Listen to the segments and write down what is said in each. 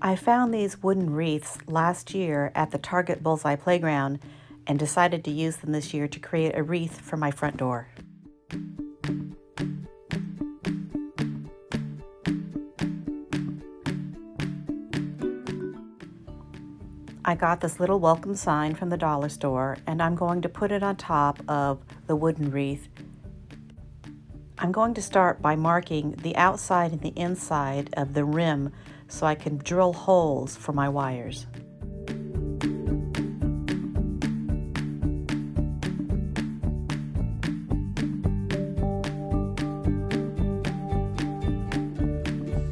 I found these wooden wreaths last year at the Target Bullseye Playground and decided to use them this year to create a wreath for my front door. I got this little welcome sign from the dollar store and I'm going to put it on top of the wooden wreath. I'm going to start by marking the outside and the inside of the rim so I can drill holes for my wires.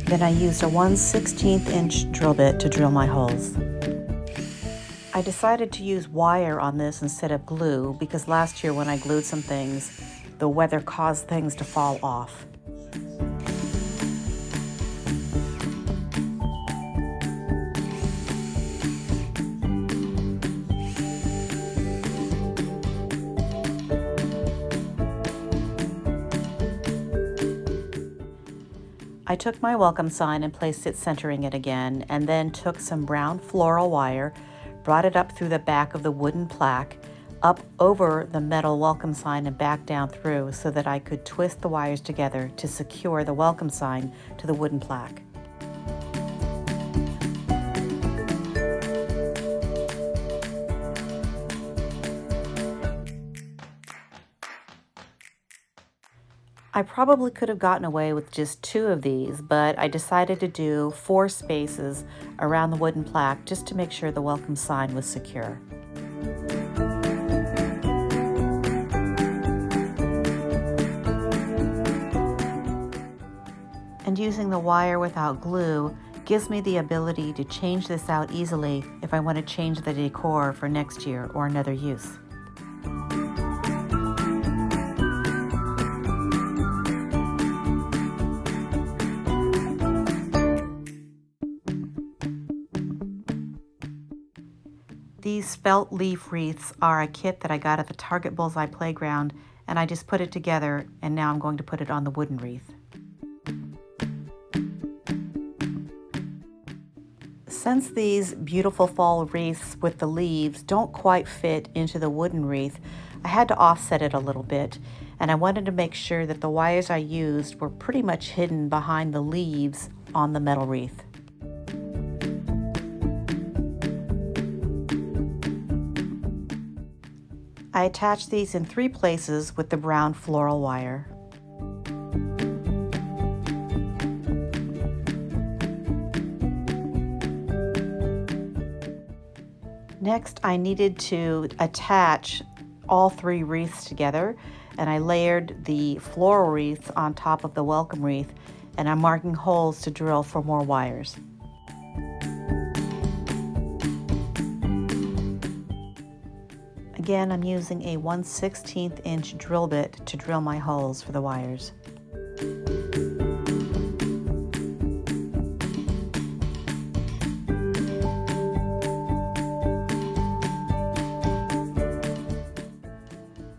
Then I used a 1/16 inch drill bit to drill my holes. I decided to use wire on this instead of glue because last year when I glued some things, the weather caused things to fall off. I took my welcome sign and placed it centering it again, and then took some brown floral wire, brought it up through the back of the wooden plaque, up over the metal welcome sign and back down through so that I could twist the wires together to secure the welcome sign to the wooden plaque. I probably could have gotten away with just 2 of these, but I decided to do 4 spaces around the wooden plaque just to make sure the welcome sign was secure. And using the wire without glue gives me the ability to change this out easily if I want to change the decor for next year or another use. These felt leaf wreaths are a kit that I got at the Target Bullseye Playground, and I just put it together, and now I'm going to put it on the wooden wreath. Since these beautiful fall wreaths with the leaves don't quite fit into the wooden wreath, I had to offset it a little bit, and I wanted to make sure that the wires I used were pretty much hidden behind the leaves on the metal wreath. I attached these in 3 places with the brown floral wire. Next, I needed to attach all 3 wreaths together, and I layered the floral wreaths on top of the welcome wreath, and I'm marking holes to drill for more wires. Again, I'm using a 1/16 inch drill bit to drill my holes for the wires.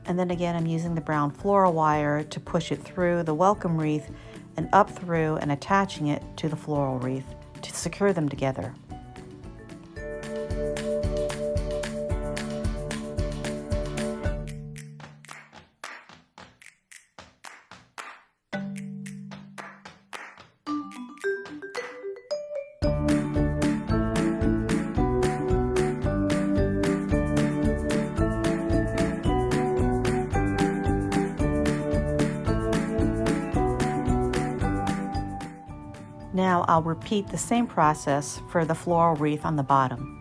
And then again, I'm using the brown floral wire to push it through the welcome wreath and up through and attaching it to the floral wreath to secure them together. Now I'll repeat the same process for the floral wreath on the bottom.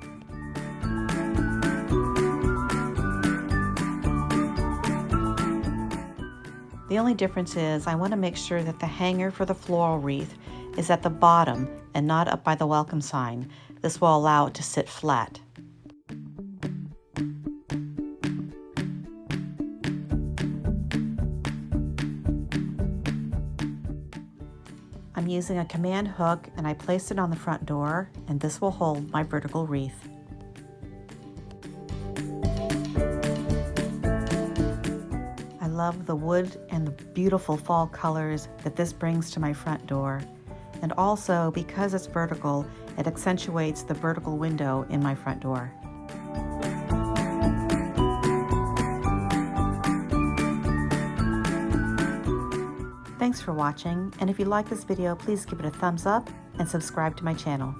The only difference is I want to make sure that the hanger for the floral wreath is at the bottom and not up by the welcome sign. This will allow it to sit flat. I'm using a command hook and I placed it on the front door, and this will hold my vertical wreath. I love the wood and the beautiful fall colors that this brings to my front door. and also because it's vertical, it accentuates the vertical window in my front door. Thanks for watching, and if you like this video, please give it a thumbs up and subscribe to my channel.